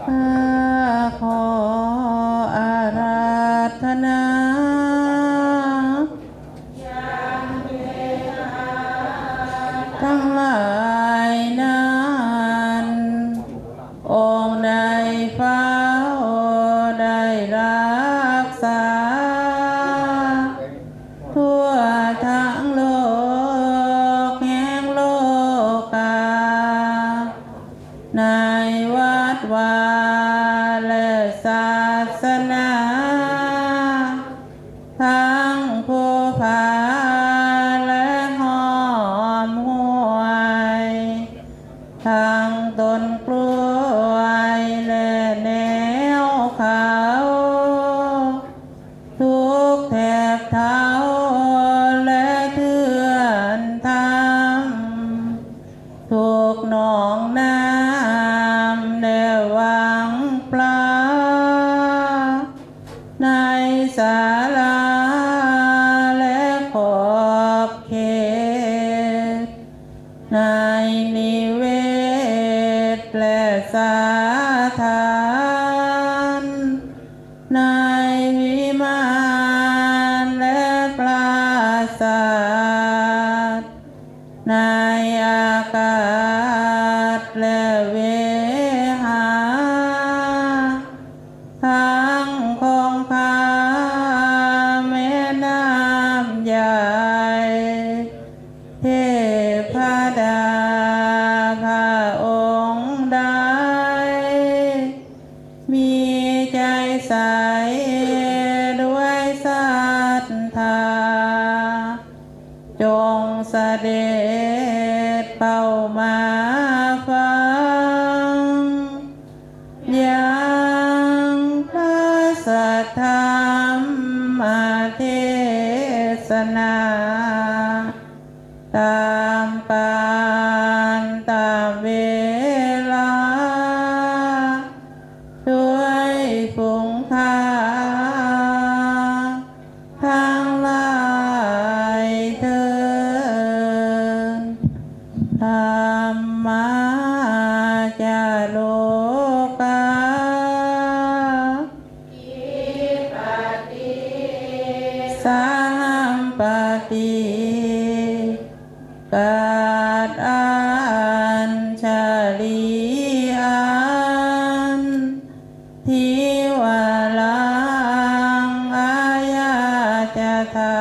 ขออาราธนาทั้งหลายนั้นองค์ใดเฝ้าได้รักษาทั่วทั้งโลกแห่งโลกาในวัดวาและศาสนาทั้งผู้พาและหอมหวยทั้งต้นกล้วยและแนวเขาทุกแถบเท้าและเทือนทำทุกหนองน้ำและวังปลาในศาลาและขอบเขตในนิเวศและสถานในวิมานและปราสาทในอากาศและเวหาทั้งคงคาแม่น้ำใหญ่เทพดาพระองค์ใดมีใจใสด้วยศรัทธาจงเสด็จเข้ามาฟังยังพระสัทธรรมเทศนาตามการตามเวลาด้วยฝูงข้าทั้งหลายเถิดธรรมาจาโลกาสัมปติกาดอัญชลีอันทิวาลังอายาจทา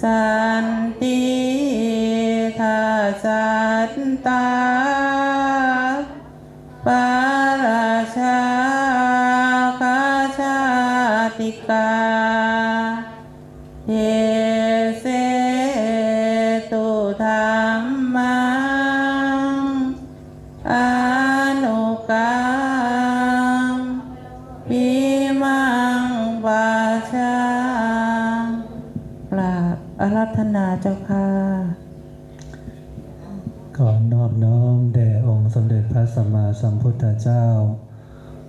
สันติทาสัตตาปาราชาคาชาติกาเทเสตุธรรมังอนุกรรมปิมังวาชากราบอาราธนาเจ้าค่ะขอนอบน้อมแด่องค์สมเด็จพระสัมมาสัมพุทธเจ้า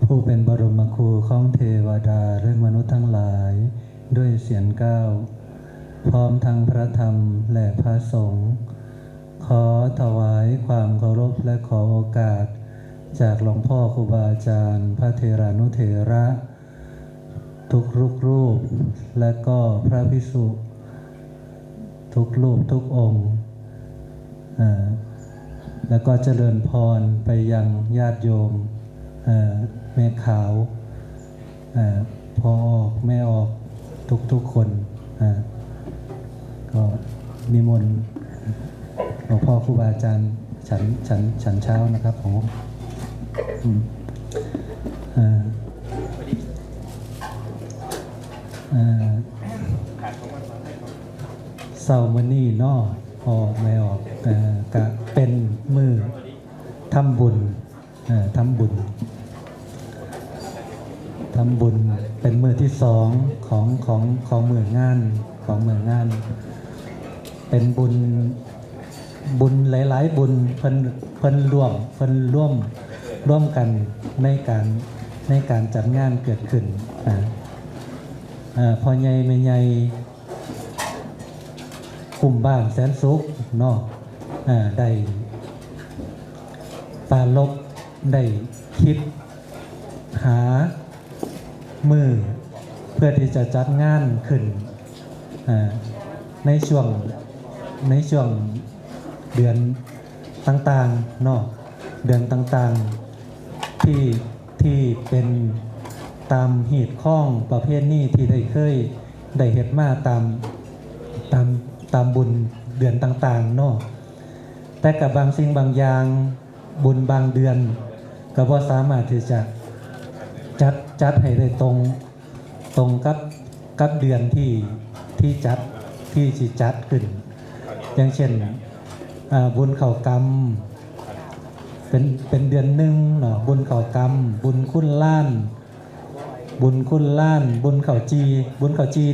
ผู้เป็นบรมครูของเทวดาและมนุษย์ทั้งหลายด้วยเสียงก้าวพร้อมทั้งพระธรรมและพระสงฆ์ขอถวายความเคารพและขอโอกาสจากหลวงพ่อครูบาอาจารย์พระเถรานุเถระทุกรูปและก็พระภิกษุทุกรูปทุกองค์แล้วก็เจริญพรไปยังญาติโยมแม่ขาวพ่อออกแม่ออกทุกคนก็นิมนต์หลวงพ่อครูบาอาจารย์ฉันเช้านะครับผมเศร้ามื้อนี้เนาะพ่อไม่ออกกะเป็นมือทำบุญเป็นมือที่สองของมืองานเป็นบุญหลายๆบุญเพิ่นร่วมกันในการจัดงานเกิดขึ้นพอใหญ่ไม่ใหญ่กลุ่มบ้านแสนสุขเนาะได้ปาลบ ได้คิดหามือเพื่อที่จะจัดงานขึ้นในช่วงเดือนต่างๆเนาะเดือนต่างๆที่เป็นตามหีบข้องประเภทนี้ที่ได้เคยได้เฮ็ดมาตามบุญเดือนต่างๆเนาะแต่กับบางสิ่งบางอย่างบุญบางเดือนก็บ่สามารถที่จะจัดให้ได้ตรงกับเดือนที่สิจัดขึ้นอย่างเช่นบุญเข้ากรรมเป็นเดือนหนึ่งเนาะบุญเข้ากรรมบุญคุณล้านบุญเข้าจี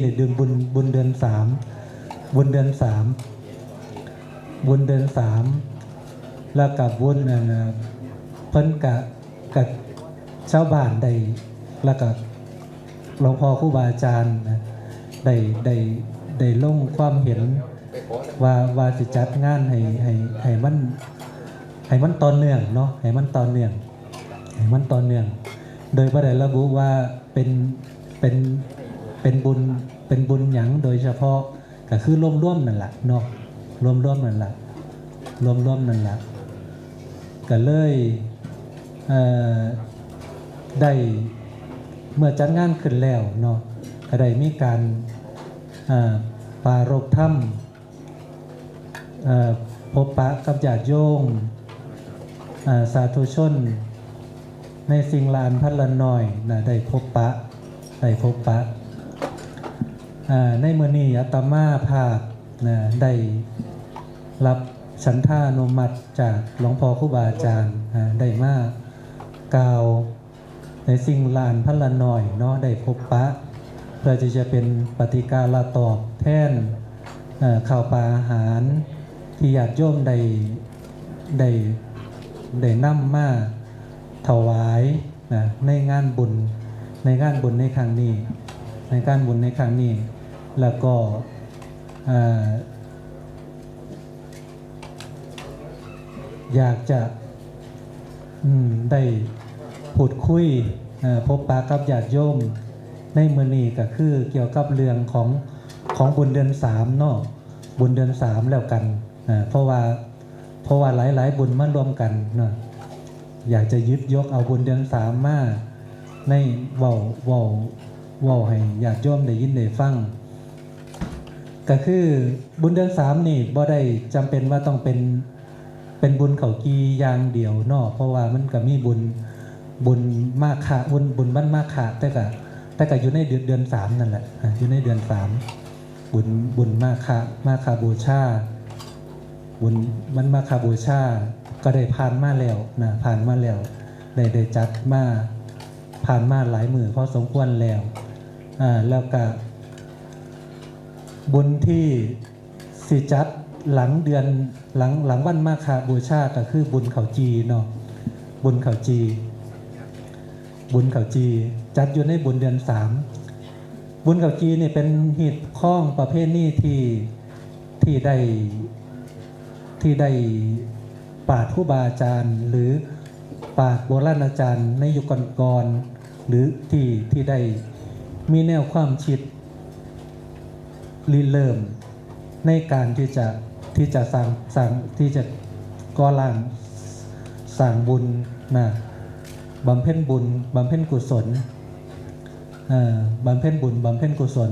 นี่เดือนบุญเดือน3บุญเดือน3แล้วกับบุญเพิ่นกับชาวบ้านได้แล้วก็หลวงพ่อครูบาอาจารย์ได้ลงความเห็นว่าสิจัดงานให้มันต่อเนื่องเนาะให้มันต่อเนื่องโดยบ่ได้ระบุว่าเป็นบุญหยังโดยเฉพาะก็คือร่วมๆนั่นแหละเนาะร่วมๆนั่นแหละก็เลยได้เมื่อจัดงานขึ้นแล้วเนาะก็ได้มีการปรารภธรรมพบปะกับญาติโยมสาธุชนในสิ่งละอันพันละน้อยนะได้พบปะในมื้อนี้อาตมาภาพนะได้รับฉันทานุมัติจากหลวงพ่อครูบาอาจารย์ได้มากล่าวในสิ่งละอันพันละน้อยเนาะได้พบปะเพื่อที่จะเป็นปฏิการตอบแทนข้าวปลาอาหารที่ญาติโยมได้นำมาถวายในงานบุญในครั้งนี้แล้วก็อยากจะได้พูดคุยพบปะกับญาติโยมในมื้อนี้ก็คือเกี่ยวกับเรื่องของบุญเดือน3เนาะบุญเดือน3แล้วกันเพราะว่าหลายบุญมารวมกันเนาะอยากจะยึดยกเอาบุญเดือน3มาในเว้าให้ญาติโยมได้ยินได้ฟังก็คือบุญเดือน3นี่บ่ได้จำเป็นว่าต้องเป็นบุญเขากีอย่างเดียวเนาะเพราะว่ามันก็มีบุญมากค่ะบุญบ้านมากค่ะแต่ก็อยู่ในเดือน3นั่นแหละอยู่ในเดือน3บุญมากค่ะบูชาบุญมันมาคาบูชาก็ได้ผ่านมาแล้วนะผ่านมาแล้วได้จัดมาผ่านมาหลายมือพอสมควรแล้วแล้วก็บุญที่สิจัดหลังเดือนหลังวันมาคาบูชาก็คือบุญเขาจีเนาะบุญเขาจีจัดอยู่ในบุญเดือน3บุญเขาจีนี่เป็นหีบข้องประเภทนี้ที่ได้ปราชญ์ครูบาอาจารย์หรือปราชญ์โบราณอาจารย์ในยุคก่อนๆหรือที่ได้มีแนวความคิดริเริ่มในการที่จะสร้างที่จะก่อร่างสร้างบุญนะบำเพ็ญบุญบำเพ็ญกุศลบำเพ็ญบุญบำเพ็ญกุศล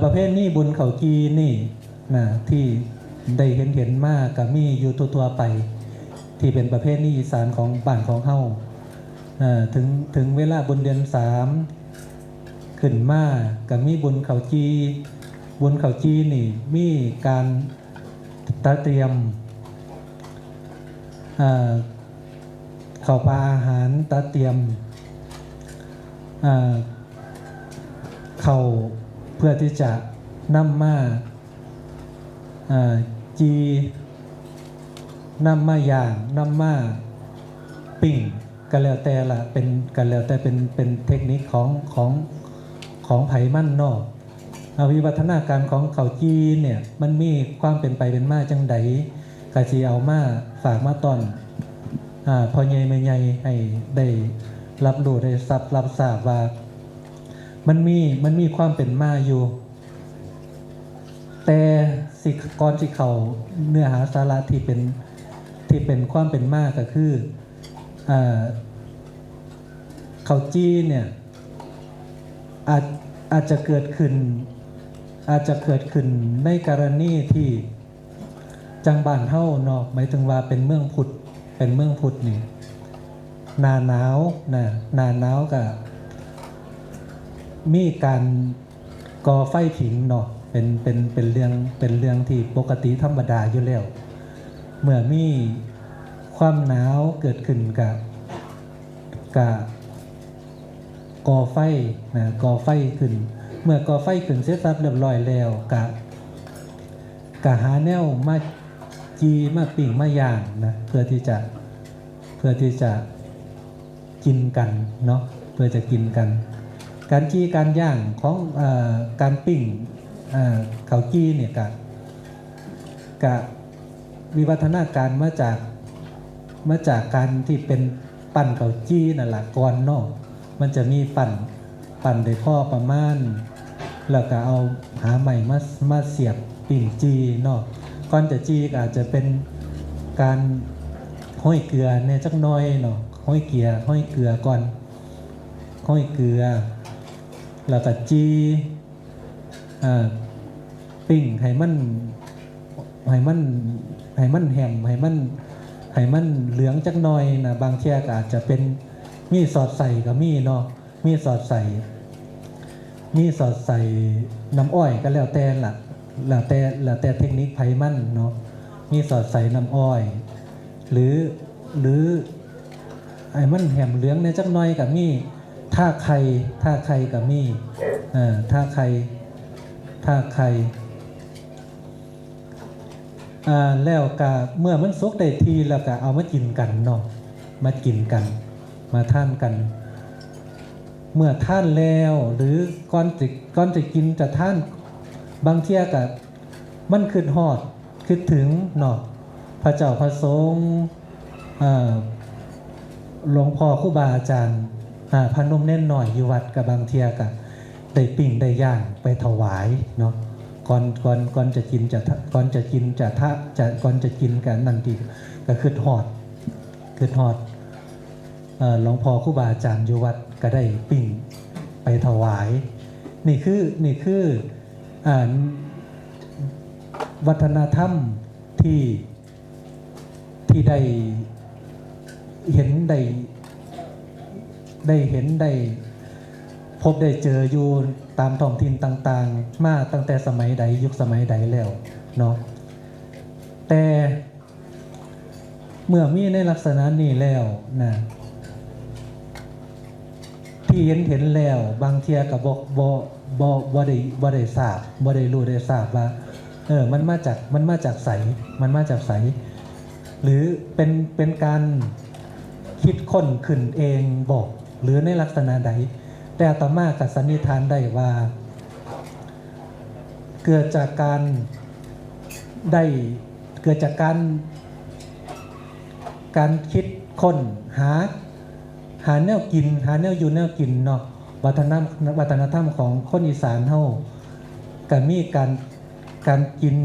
ประเภทนี้บุญเขากีนี่นะที่ได้เห็นมากกับมีอยู่ทั่วไปที่เป็นประเภทนี้อีสานของบ้านของเฮาถึงเวลาบุญเดือน3ขึ้นมากับมีบุญเขาจีนี่มีการเตรียมข้าวปลาอาหารเตรียมเข้าเพื่อที่จะนำมานำมาย่างนำมาปิ้งกันแล้วแต่ละเป็นเทคนิคของไผมั่นนอกวิวัฒนาการของข้าวจีเนี่ยมันมีความเป็นไปเป็นมาจังใดกะสิเอามาฝากมาต้อน พ่อใหญ่แม่ใหญ่ให้ได้รับรู้ได้รับทราบว่ามันมีความเป็นมาอยู่ แต่สิก่อนสิเข้าเนื้อหาสาระที่เป็นความเป็นมาก็คือข้าวจี้เนี่ยอาจจะเกิดขึ้นในกรณีที่จังบ้านเฮาเนาะหมายถึงว่าเป็นเมืองพุทธนี่หน้าหนาวนะหน้าหนาวก็มีการก่อไฟผิงเนาะเป็นเรื่องที่ปกติธรรมดาอยู่แล้วเมื่อมีความหนาวเกิดขึ้นกับก่อไฟนะก่อไฟขึ้นเมื่อก่อไฟขึ้นเสร็จสับเรียบร้อยแล้วกะหาแนวมาจีมาปิ่งมาย่างนะเพื่อที่จะกินกันเนาะเพื่อจะกินกันการจีการย่างของการปิ้งข้าวจีเนี่ยกะวิวัฒนาการมาจากการที่เป็นปั่นข้าวจีนั่นแหละก่อนเนาะมันจะมีปั่นได้พ่อประมาณแล้วก็เอาหาใหม่มาเสียบปิ่งจีเนาะก่อนจะจีก็อาจจะเป็นการห้อยเกลือเนี่ยจักหน่อยเนาะห้อยเกลือก่อนห้อยเกลือแล้วก็จีปิ้งให้มันแหมให้มันเหลืองจักหน่อยนะบางเที่ยก็อาจจะเป็นมีสอดใส่ก็มีเนาะมีสอดใส่น้ำอ้อยก็แล้วแต่ละแล้วแต่เทคนิคไผมันเนาะมีสอดใส่น้ำอ้อยหรือไอ้มันแหมเหลืองในจักหน่อยก็มีท่าไข่ก็มีท่าไข่แล้วก็เมื่อมันสุกได้ทีแล้วก็เอามากินกันเนาะมากินกันมาทานกันเมื่อทานแล้วหรือก่อนจะกินจะทานบางเที่ยก็มันคิดฮอดคิดถึงเนาะพระเจ้าพระสงฆ์หลวงพ่อครูบาอาจารย์พระนมเน่นหน่อยอยู่วัดกับบางเที่ยก็ได้ปิ้งได้ย่างไปถวายเนาะก่อนจะกินก่อนจะกินกันนั่นทีก็คิดฮอดหลวงพ่อครูบาอาจารย์อยู่วัดก็ได้ปิ้งไปถวายนี่คือวัฒนธรรมที่ได้เห็นได้พบได้เจออยู่ตามท้องถิ่นต่างๆมาตั้งแต่สมัยใดยุคสมัยใดแล้วเนาะแต่เมื่อมีในลักษณะนี้แล้วนะที่เห็นแล้วบางเทียกับบ่ได้ทราบบ่ได้รู้ได้ทราบว่ามันมาจากไสหรือเป็นการคิดค้นขึ้นเองบอกหรือในลักษณะใดแต่อาตมาก็สันนิษฐานได้ว่าเกิดจากการคิดค้นหาแนวกินหาแนวอยู่แนวกินเนาะวัฒนธรรมของคนอีสานเฮาก็มีการกิน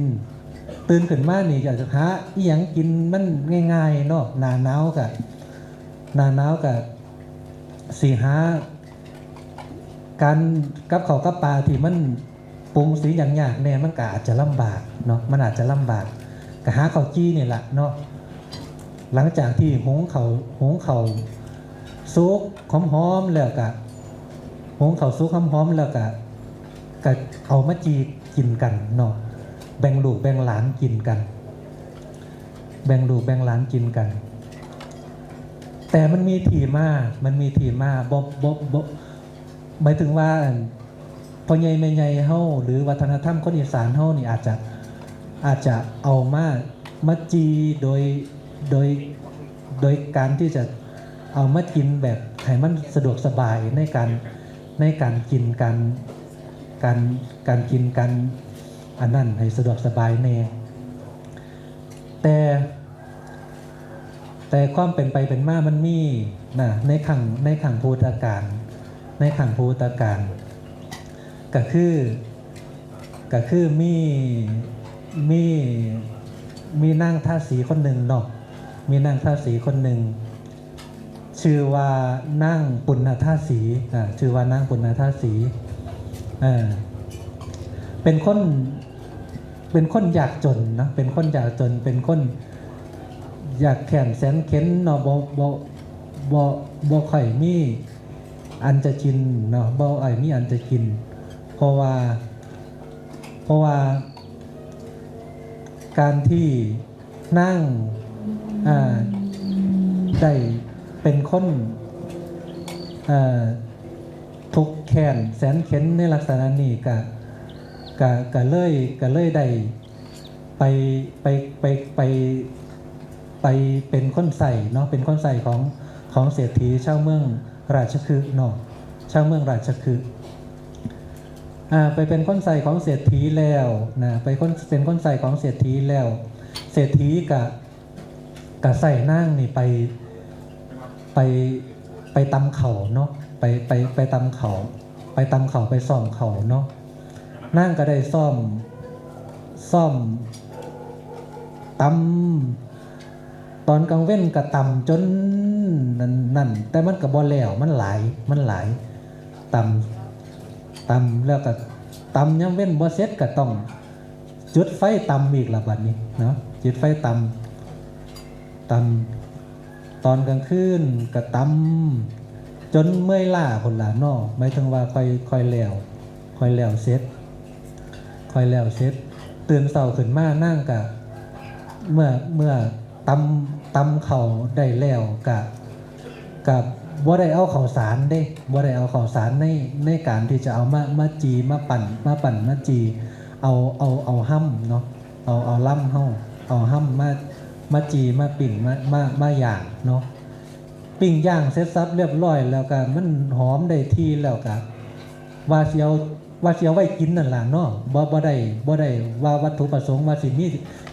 ตื่นขึ้นมานี่อยากจะหาอีหยังกินมันง่ายๆเนาะหน้าหนาวก็สิหาการกับข้าวกับปลาที่มันปรุงสีอย่างยากแน่มันก็อาจจะลำบากเนาะมันอาจจะลำบากก็หาข้าวจี้นี่แหละเนาะหลังจากที่หุงข้าวซุกหอมๆแล้วก็หุงข้าวซุกหอมๆแล้วก็เอามาจีกินกันเนาะแบ่งลูกแบ่งหลานกินกันแต่มันมีที่มาบ่หมายถึงว่าพ่อใหญ่แม่ใหญ่เฮาหรือวัฒนธรรมคนอีสานเฮานี่อาจจะเอามาจีโดยการที่จะเอามากินแบบให้มันสะดวกสบายในการกินการกินกันอันนั้นให้สะดวกสบายแน่แต่ แต่ความเป็นไปเป็นมามันมีนะในขังพุทธการในขังพุทธการก็คือมีนางท่าสีคนหนึ่งเนาะมีนางท่าสีคนหนึ่งชื่อว่านั่งปุณณท่าสีชื่อว่านั่งปุณณท่าสีเป็นคนอยากจนนะเป็นคนอยากจนเป็นคนอยากแข่งแสนเข็นเนาะบ่ค่อยมีอันจะกินเนาะบ่มีอันจะกินเพราะว่าการที่นั่งได้เป็นคนทุกข์แค้นแสนเข็นในลักษณะนี้ก็เลยได้ไปเป็นคนใส่เนาะเป็นคนใส่ของเศรษฐีชาวเมืองราชคฤห์เนาะชาวเมืองราชคฤห์ไปเป็นคนใส่ของเศรษฐีแล้วนะเป็นคนใส่ของเศรษฐีแล้วเศรษฐีกะใส่นั่งนี่ไปตำเข่าเนาะไปตำเข่าไปซ่อมเข่าเนาะนั่งก็ได้ซ่อมตำตอนกลางเว้นก็ตำจนนั่นแต่มันก็บ่แล้วมันหลายตำแล้วก็ตำยังเว้นบ่เสร็จก็ต้องจุดไฟตำอีกละบัดนี้เนาะจุดไฟตำตอนกลางคืนก็ตำจนเมื่อยล้าคนละเนาะหมายถึงว่าค่อยแล้วเสร็จตื่นเช้าขึ้นมานั่งก็เมื่อตำเข่าได้แล้วกับบ่ได้เอาข้าวสารเด้บ่ได้เอาข้าวสารในการที่จะเอามาจีมาปั่นมาจีเอาห้ำเนาะเอาล่ำเฮาเอาห้ำมาจีมาปิ่งมาย่างเนาะปิ้งย่างเสร็จสับเรียบร้อยแล้วก็มันหอมได้ที่แล้วก็ว่าสิเอาไว้กินนั่นล่ะเนาะบ่ได้ว่าวัตถุประสงค์ว่าสิมี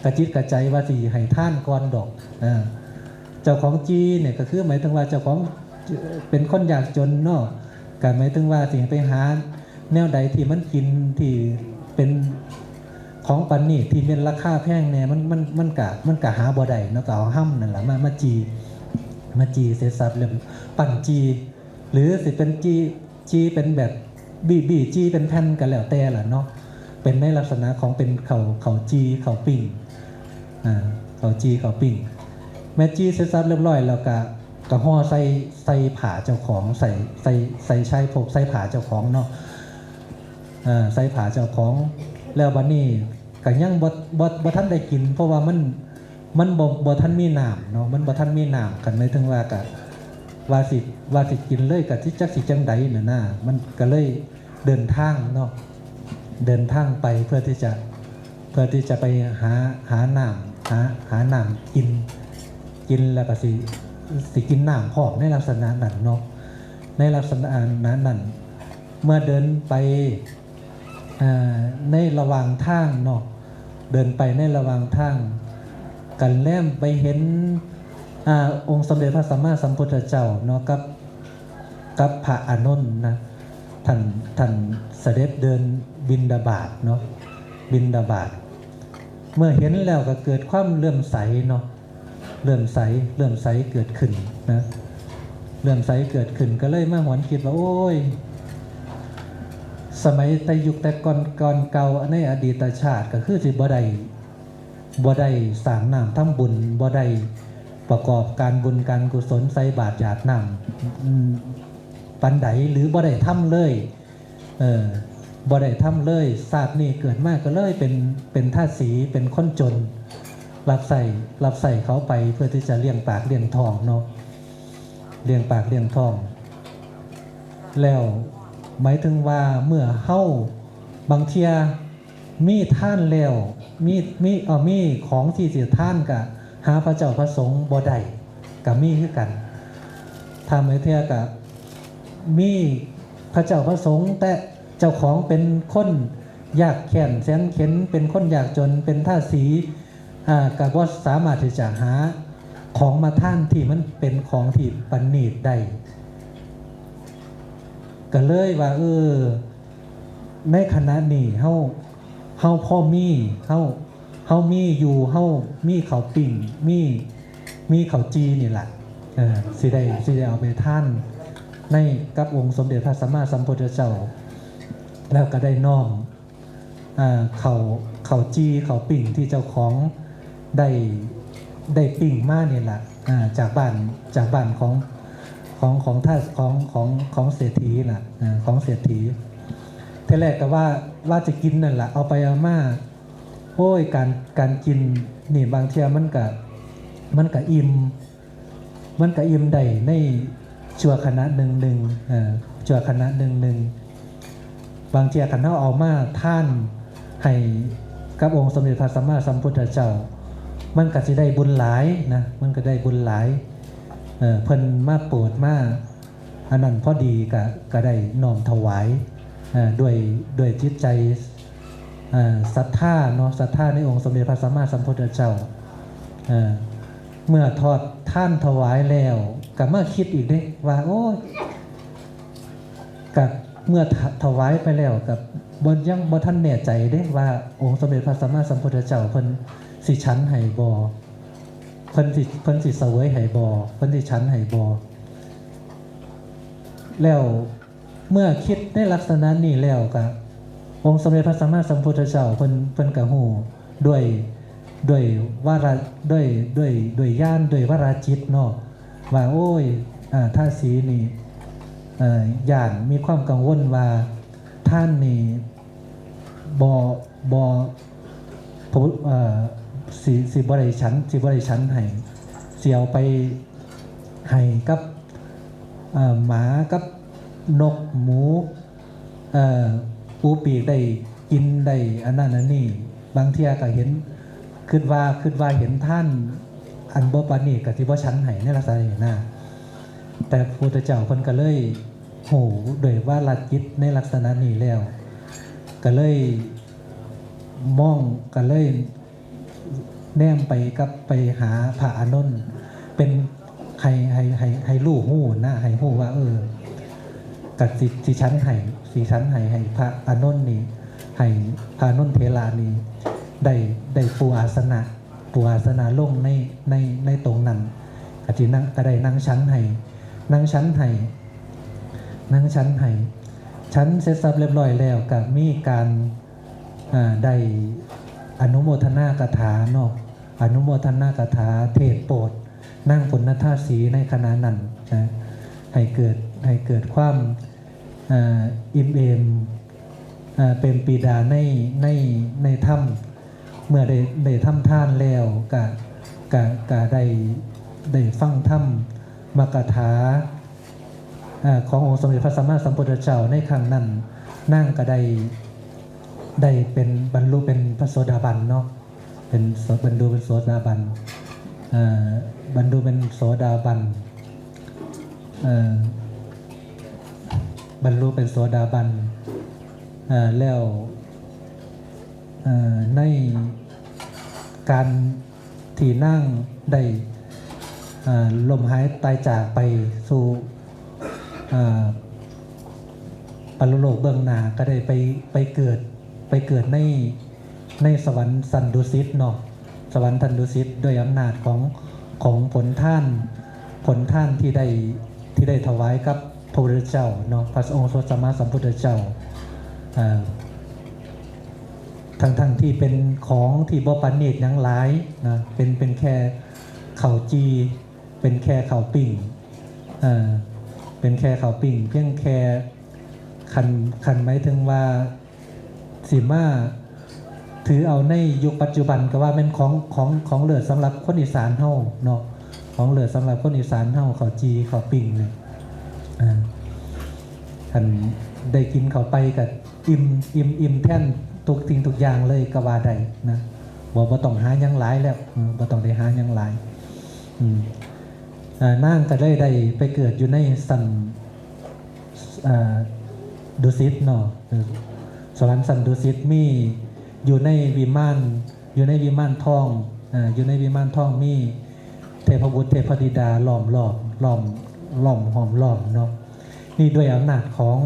กระจิตกระใจว่าสิให้ท่านก่อนดอกเจ้าของจีเนี่ยก็คือหมายถึงว่าเจ้าของเป็นคนอยากจนเนาะก็หมายถึงว่าสิไปหาแนวใดที่มันกินที่เป็นของปันนี่ที่เป็นราคาแพงเนี่ยมันกะหาบ่ได้เนาะก็เอาห้ำนั่นล่ะมาจีเสร็จสับเรียบปั่นจีหรือสิเป็นจีเป็นแบบบีจีเป็นแผ่นกันแล้วแต่ล่ะเนาะเป็นในลักษณะของเป็นเขาจีเขาปิ้งเขาจีเขาปิ้งแม่จีเสร็จสับเรียบร้อยแล้วก็ห่อใส่ผ้าเจ้าของใส่ชายพกใส่ผ้าเจ้าของเนาะใส่ผ้าเจ้าของแล้ววันนี้ก็ยังบ่ทันได้กินเพราะว่ามันบ่ทันมีน้ำเนาะมันบ่ทันมีน้ำกันหมายถึงว่าก็ว่าสิกินเลยกับที่จักสิจังใดน่ะนะมันก็เลยเดินทางเนาะเดินทางไปเพื่อที่จะไปหาน้ำกินแล้วก็สิกินน้ำพร้อมในลักษณะนั้นเนาะในลักษณะนั้นเมื่อเดินไปในระหว่างทางเนาะเดินไปในระหว่างทางกันแล่มไปเห็นองค์สมเด็จพระสัมมาสัมพุทธเจ้าเนาะกับพระอานนท์นะท่านเสด็จเดินบิณฑบาตเนาะบิณฑบาตเมื่อเห็นแล้วก็เกิดความเลื่อมใสเนาะเลื่อมใสเกิดขึ้นนะเลื่อมใสเกิดขึ้นก็เลยมาหวนคิดว่าโอ้ยสมัยแต่ยุคแต่ก่อนเก่าในอดีตชาติก็คือสิบ่ได้สร้างน้ำทำบุญบ่ได้ประกอบการบุญการกุศลใส่บาตรหยาดน้ำปันไดหรือบ่ได้ทำเลยบ่ได้ทำเลยศาสตร์นี่เกิดมากก็เลยเป็นทาสสีเป็นคนจนรับใส่เขาไปเพื่อที่จะเลี้ยงปากเลี้ยงท้องเนาะเลี้ยงปากเลี้ยงท้องแล้วหมายถึงว่าเมื่อเฮาบางเทียมีท่านแล้วมีของที่สิท่านกับหาพระเจ้าพระสงฆ์บ่ได้กับมีคือกันทำให้เทียกับมีพระเจ้าพระสงฆ์แต่เจ้าของเป็นคนยากแค้นแสนเข็ญเป็นคนยากจนเป็นทาสสีกับว่าสามารถที่จะห ของมาท่านที่มันเป็นของที่ประณีตได้ก็เลยว่าในขณะนี้เฮาพ่อมีเฮามีอยู่เฮามีข้าวปิ้งมีข้าวจีนี่แหละสิได้เอาไปท่านในกับองค์สมเด็จพระสัมมาสัมพุทธเจ้าแล้วก็ได้น้อมข้าวจีข้าวปิ้งที่เจ้าของได้ปิ้งมานี่แหละจากบ้านของท่านของเศรษฐีล่ะของเศรษฐีทีแรกก็ว่าจะกินนั่นแหละเอาไปเอามาโอ้ยการกินนี่บางเทีมันก็อิ่มได้ในชั่วขณะหนึ่งชั่วขณะหนึ่งบางเทีคันเฮาเอามาท่านให้กับองค์สมเด็จพระสัมมาสัมพุทธเจ้ามันก็สิได้บุญหลายนะมันก็ได้บุญหลายเพิ่นมาโปรดมาอันนั้นพอดีก็ได้น้อมถวายด้วยจิตใจศรัทธาเนาะศรัทธาในองค์สมเด็จพระสัมมาสัมพุทธเจ้าเมื่อทอดท่านถวายแล้วก็มาคิดอีกเด้ว่าโอ้ยกับเมื่อถวายไปแล้วกับยังบ่ทันแน่ใจเด้ว่าองค์สมเด็จพระสัมมาสัมพุทธเจ้าเพิ่นสิฉันให้บ่เพิ่นสิเสวยให้บ่เพิ่นสิฉันให้บ่แล้วเมื่อคิดในลักษณะนี้แล้วก็องค์สมเด็จพระสัมมาสัมพุทธเจ้าเพิ่นก็ฮู้ด้วยวาระด้วยญาณด้วยวาระจิตเนาะว่าโอ้ยท่าสีนี่ญาณมีความกังวลว่าท่านนี่บ่สิบ่ได้ฉันให้สิเอาไปให้กับหมากับนกหมูปูปีกได้กินได้อันนั้นอันนี้บางเที่ยก็เห็นคิดว่าเห็นท่านอันบ่ปานนี้ก็สิบ่ฉันให้ในลักษณะนี้นะแต่พระพุทธเจ้าเพิ่นก็เลยโหด้วยว่าละจิตในลักษณะนี้แล้วก็เลยมองก็เลยแนมไปหาพระอานนท์เป็นให้รู้ฮู้นะให้ฮู้ว่ากับสิชั้นให้พระอานนท์นี่ให้พระอานนท์เถระนี่ได้ปูอาสนะลงในตรงนั้นก็ได้นั่งชั้นให้ชั้นเสร็จสับเรียบร้อยแล้วก็มีการได้อนุโมทนากถาเนาะอนุโมทนากถาเทศโปรดนั่งผลนท่าสีในขณะนั้นนะให้เกิดความอิ่มเอมเป็นปีดาในถ้ำเมื่อได้ทำท่านแล้วก็ได้ฟังถ้ำมกถาขององค์สมเด็จพระสัมมาสัมพุทธเจ้าในครั้งนั้นนั่งก็ได้เป็นบรรลุเป็นพระโสดาบันเนาะบรรลุเป็นโสดาบันบรรลุเป็นโสดาบันบรรลุเป็นโสดาบันแล้วในการที่นั่งได้ลมหายตายจากไปสู่ปรโลกเบื้องหน้าก็ได้ไปเกิดในสวรรค์สันดุสิตเนาะสวรรค์สันดุสิตด้วยอำนาจของผลท่านที่ได้ถวายกับพระพุทธเจ้าเนาะพระองค์สัมมาสัมพุทธเจ้าทั้งที่เป็นของที่บ่ปานนีตหยังหลายนะเป็นแค่ข้าวจีเป็นแค่ข้าวปิ้งเป็นแค่ข้าวปิ้งเพียงแค่คันหมายถึงว่าสิมาถือเอาในยุคปัจจุบันก็ว่าเป็นของเหลือสำหรับคนอีสานเฮาเนาะของเหลือสำหรับคนอีสานเฮาข้าวจีข้าวปิ้งเนี่ยคันได้กินเข้าไปกับอิ่มแท่นทุกสิ่งทุกอย่างเลยก็ว่าได้นะบ่ต้องหาหยังหลายแล้วบ่ต้องได้หาหยังหลายนางก็ได้ไปเกิดอยู่ในสันดุสิตเนาะสวรรค์สันดุสิตมีอยู่ในวิมานทองอยู่ในวิมานทอง เทพบุตรเทพธิดาล้อมหอมล้อมเนาะนี่ด้วยอำนาจของ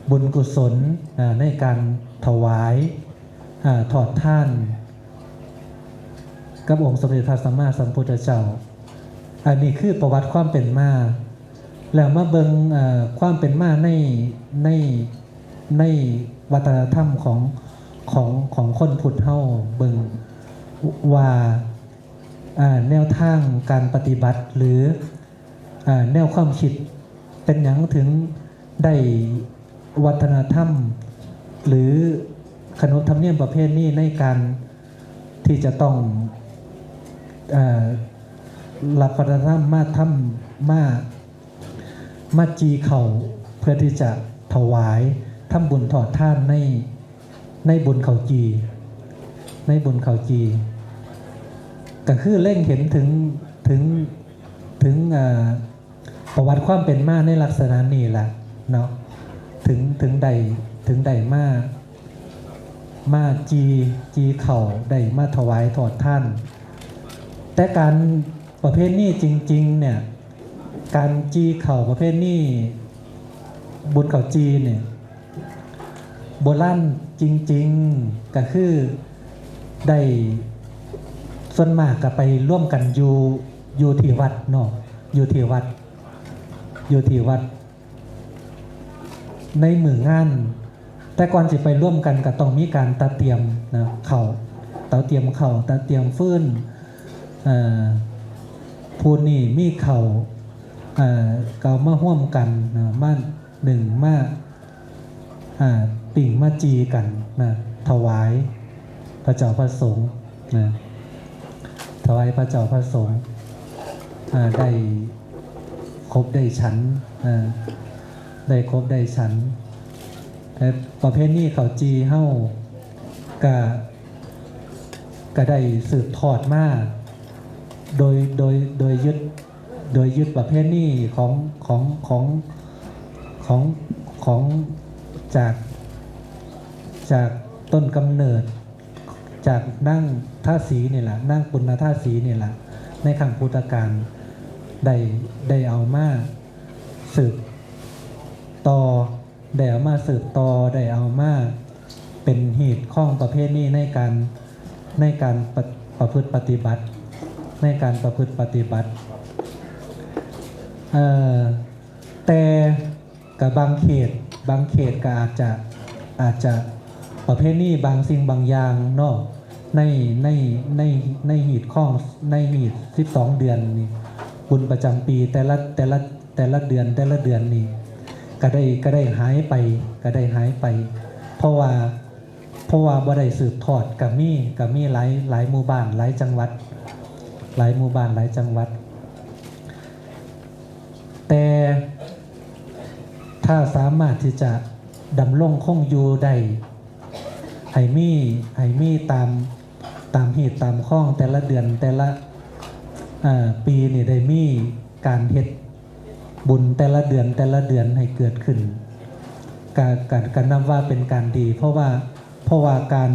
บุญกุศลในการถวายถอดท่านกับองค์สมเด็จพระสัมมาสัมพุทธเจ้าอันนี้คือประวัติความเป็นมาแล้วมาเบิ่งความเป็นมาในวัฒนธรรมของคนพุทธเฮาเบิ่งว่าแนวทางการปฏิบัติหรือแนวความคิดเป็นหยังถึงได้วัฒนธรรมหรือขนบธรรมเนียมประเพณีในการที่จะต้องรับวัฒนธรรมมาจีเข่าเพื่อที่จะถวายทำบุญถอดท่านในบุญเขาจีก็คือเล่งเห็นถึงประวัติความเป็นมาในลักษณะนี้แหละเนาะถึงใดมาจีเข่าได้มาถวายถอดท่านแต่การประเภทนี้จริงๆเนี่ยการจีเข่าประเภทนี้บุญเขาจีเนี่ยโบราณจริงๆก็คือได้ส่วนมากก็ไปร่วมกันอยู่ที่วัดเนาะอยู่ที่วัดในมืองานแต่ก่อนจะไปร่วมกันก็ต้องมีการตะเตรียมนะเตาเตรียมเข่าตะเตรียมฟืนผู้นี่มีเข่าเกามาห่วมกันมาหนึ่งมาปิ่งมาจีกันนะถวายพระเจ้าพระสงฆ์นะถวายพระเจ้าพระสงฆ์ได้ครบได้ฉันได้ครบได้ฉันแต่ประเภทนี้เขาจีเฮ้าก็ได้สืบทอดมาโดยยึดประเภทนี้ของจากต้นกำเนิดจากนั่งท่าสีนี่แหละนั่งปุณณท่าสีนี่แหละในครั้งพุทธกาลได้เอามาสืบต่อได้เอามาสืบต่อได้เอามาเป็นเหตุข้องประเภทนี้ในการประพฤติปฏิบัติในการประพฤติปฏิบัติแต่กับบางเขตก็อาจจะประเภทนี้บางสิ่งบางอย่างเนาะในหีดข้องในหีด12เดือนนี่บุญประจำปีแต่ละเดือนนี่ก็ได้หายไปเพราะว่าบ่ได้สืบทอดกับมีหลายหมู่บ้านหลายจังหวัดแต่ถ้าสามารถที่จะดำรงคงอยู่ได้ให้มีตามเหตุตามข้องแต่ละเดือนแต่ละปีนี่ได้มีการเฮ็ดบุญแต่ละเดือนให้เกิดขึ้นการนับว่าเป็นการดีเพราะว่าการ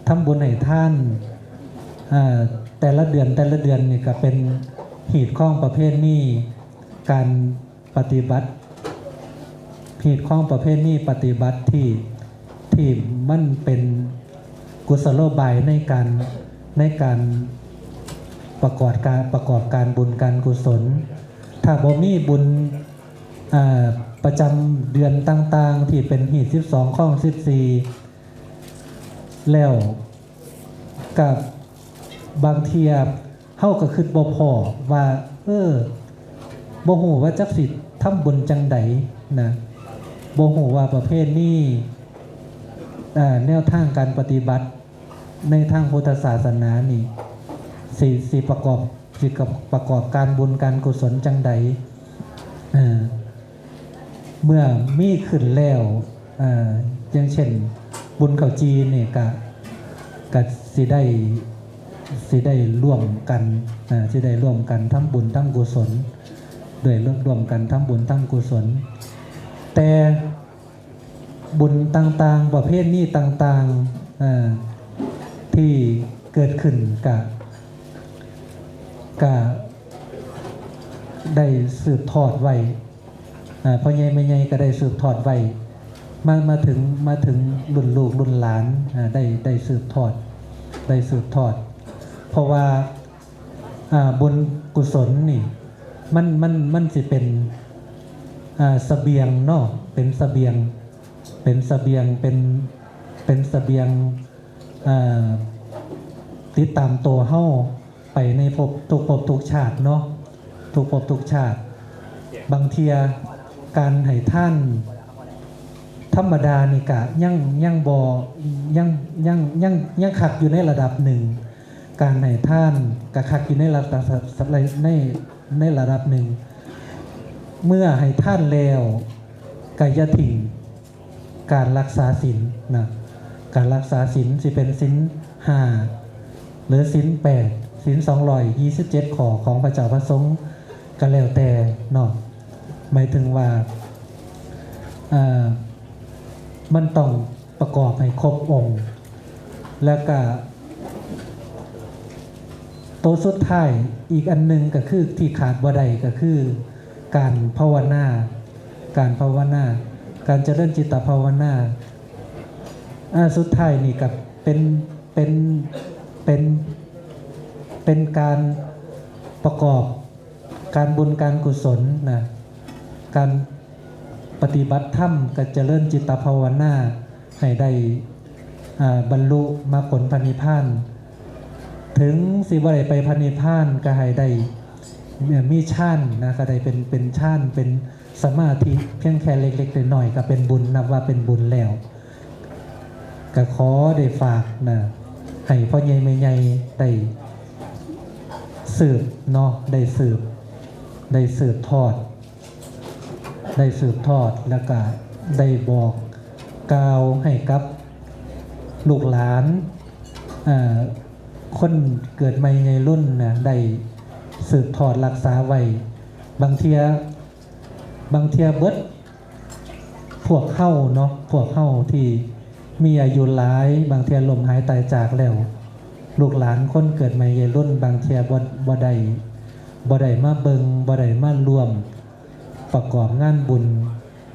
ทำบุญให้ท่านแต่ละเดือนนี่ก็เป็นเหตุข้องประเภทนี้การปฏิบัติเหตุข้องประเภทนี้ปฏิบัติที่มันเป็นกุศโลบายในการประกอบการบุญการกุศลถ้าบ่มีบุญประจำเดือนต่างๆที่เป็นหีด12ข้อง14แล้วกับบางเทียเฮาก็คิดบ่พอว่าบ่ฮู้ว่าจักสิทำบุญจังใดนะบ่ฮู้ว่าประเภทนี้แนวทางการปฏิบัติในทางพุทธศาสนานี่สิประกอบการบุญการกุศลจังใดเมื่อมีขึ้นแล้วอย่างเช่นบุญเขาจีนเนี่ยก็สิได้ร่วมกันทำบุญทำกุศลด้วยร่วมกันทำบุญทำกุศลแต่บุญต่างๆประเภทนี้ต่างๆที่เกิดขึ้น ก็ได้สืบทอดไว้พ่อใหญ่แม่ใหญ่ก็ได้สืบทอดไว้มาถึงรุ่นลูกรุ่นหลานได้สืบทอดเพราะว่าบุญกุศลนี่มันสิเป็นเสบียงเนาะเป็นเสบียงเป็นเสบียงติดตามตัวเฮาไปในภพทุกชาติเนาะทุกภพทุกชาติบางเทียการให้ท่านธรรมดานี่กะยังบ่ยังขัดอยู่ในระดับหนึ่งการให้ท่านกะขัดอยู่ในระดับในระดับหนึ่งเมื่อให้ท่านแล้วกายทิ้งการรักษาศีลนะการรักษาศีลสิเป็นศีล5หรือศีล8ศีล227ข้อของพระเจ้าพระสงฆ์ก็แล้วแต่เนาะหมายถึงว่ามันต้องประกอบให้ครบองค์แล้วก็ตัวสุดท้ายอีกอันนึงก็คือที่ขาดบ่ได้ก็คือการภาวนาการเจริญจิตภาวนาสุดท้ายนี่กับเป็นการประกอบการบุญการกุศลนะการปฏิบัติธรรมกับเจริญจิตภาวนาให้ได้บรรลุมรรคผลพระนิพพานถึงสิบ่ได้ไปพระนิพพานก็ให้ได้มีฌานนะก็ได้เป็นฌานเป็นสมาธิเพียงแค่เล็กๆน้อยๆก็เป็นบุญนับว่าเป็นบุญแล้วก็ขอได้ฝากนะให้พ่อใหญ่แม่ใหญ่ได้สืบเนาะได้สืบทอดแล้วก็ได้บอกกล่าวให้กับลูกหลานคนเกิดใหม่ในรุ่นนะได้สืบทอดรักษาไว้บางเทียเบิดพวกเฮาเนาะพวกเฮาที่มีอายุหลายบางเทียลมหายตายจากแล้วลูกหลานคนเกิดใหม่ในรุ่นบางเทียบ่ได้มาเบิงบ่ได้มารวมประกอบงานบุญ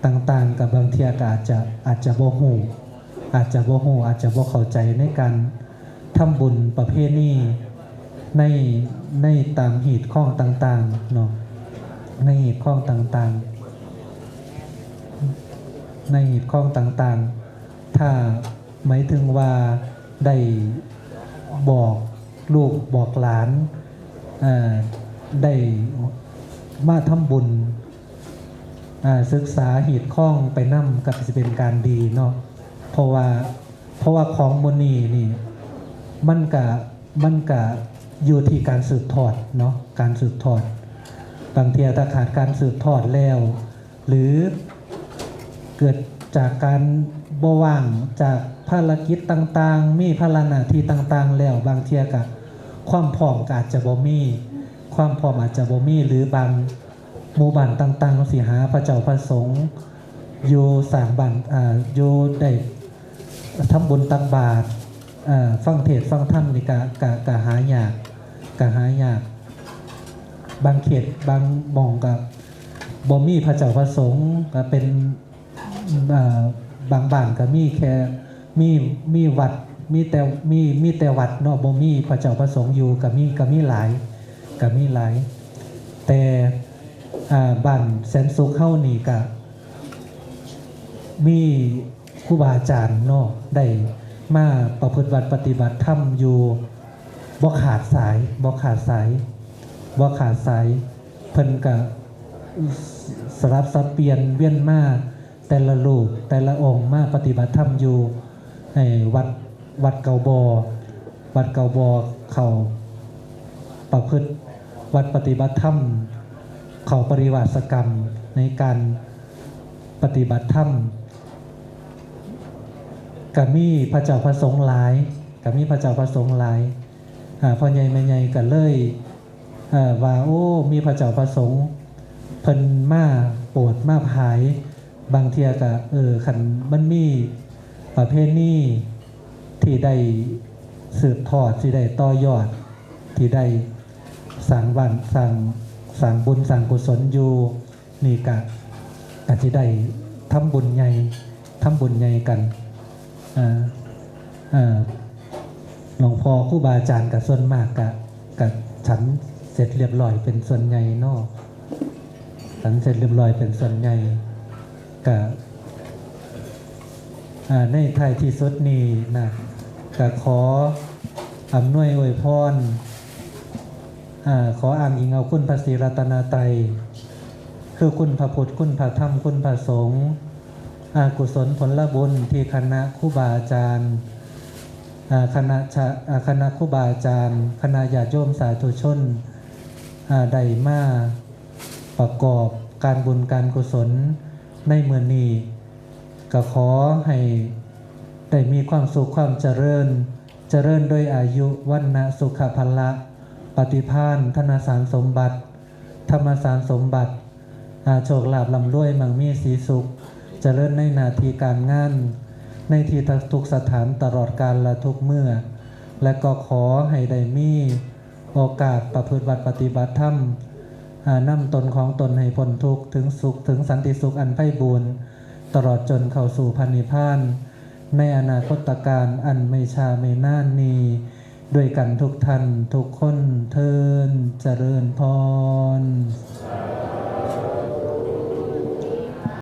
ต่างๆกับบางเทียก็อาจจะบ่ฮู้อาจจะบ่เข้าใจในการทำบุญประเภทนี้ในตามหีดข้องต่างๆเนาะในหีดข้องต่างๆถ้าหมายถึงว่าได้บอกลูกบอกหลานได้มาทำบุญศึกษาหีดข้องไปนำกับจะเป็นการดีเนาะเพราะว่าของมนีนี่มันกะอยู่ที่การสืบทอดเนาะการสืบทอดบางทีถ้าขาดการสืบทอดแล้วหรือเกิดจากการบ่ว่างจากภารกิจต่างๆมีภาระหน้าที่ต่างๆแล้วบางเทียกะความพร้อมก็อาจจะบ่มีหรือบางหมู่บ้านต่างๆสิหาพระเจ้าพระสงฆ์อยู่สร้างบ้านอยู่ได้ทำบุญตักบาตรฟังเทศน์ฟังธรรมนี่กะหายากบางเขตบางหม่องก็บ่มีพระเจ้าพระสงฆ์ก็เป็นบางบ้านก็มีแค่มีวัดมีแต่วัดเนาะบ่มีพระเจ้าพระสงฆ์อยู่ก็มีหลายแต่บ้านแสนสุขเฮานี่ก็มีครูบาอาจารย์เนาะได้มาประพฤติวัดปฏิบัติธรรมอยู่บ่ขาดสายเพิ่นก็สลับสับเปลี่ยนเวียนมาแต่ละรูปแต่ละองค์มาปฏิบัติธรรมอยู่ในวัดเก่าบ่เขาประพฤติวัดปฏิบัติธรรมเขาปริวาสกรรมในการปฏิบัติธรรมก็มีพระเจ้าพระสงฆ์หลายพ่อใหญ่แม่ใหญ่ก็เลยว่าโอ้มีพระเจ้าพระสงฆ์เพิ่นมาโปรดมาภายบางเทียก็คันมันมีประเภทนี้ที่ได้สืบทอดที่ได้ต่อยอดที่ได้ สั่งบ้านสั่งบุญสั่งกุศลอยู่นี่กะอาจจะได้ทำบุญใหญ่กันหลวงพ่อครูบาอาจารย์กับส่วนมากกับฉันเสร็จเรียบร้อยเป็นส่วนใหญ่เนาะฉันเสร็จเรียบร้อยเป็นส่วนใหญ่กับในท้ายที่สุดนี้นะก็ขออำนวยอวยพรขออ้างอิงเอาคุณพระศรีรัตนตรัยคือคุณพระพุทธคุณพระธรรมคุณพระสงฆ์กุศลผลบุญที่คณะครูบาอาจารย์คณะครูบาอาจารย์คณะญาติโยมสาธุชนได้มาประกอบการบุญการกุศลในเมื่อนี้ก็ขอให้ได้มีความสุขความเจริญด้วยอายุวันะสุขภละปฏิภาณธนสารสมบัติธรรมสารสมบัติโชคลาภร่ำรวยมั่งมีสีสุขเจริญในหน้าที่การงานในที่ทุกสถานตลอดกาลและทุกเมื่อและก็ขอให้ได้มีโอกาสประพฤติปฏิบัติธรรมนำตนของตนให้พ้นทุกข์ถึงสุขถึงสันติสุขอันไพบูรณ์ตลอดจนเข้าสู่พระนิพพานในอนาคตการอันไม่ช้าไม่นานนี้ด้วยกันทุกท่านทุกคนเทินเจริญพร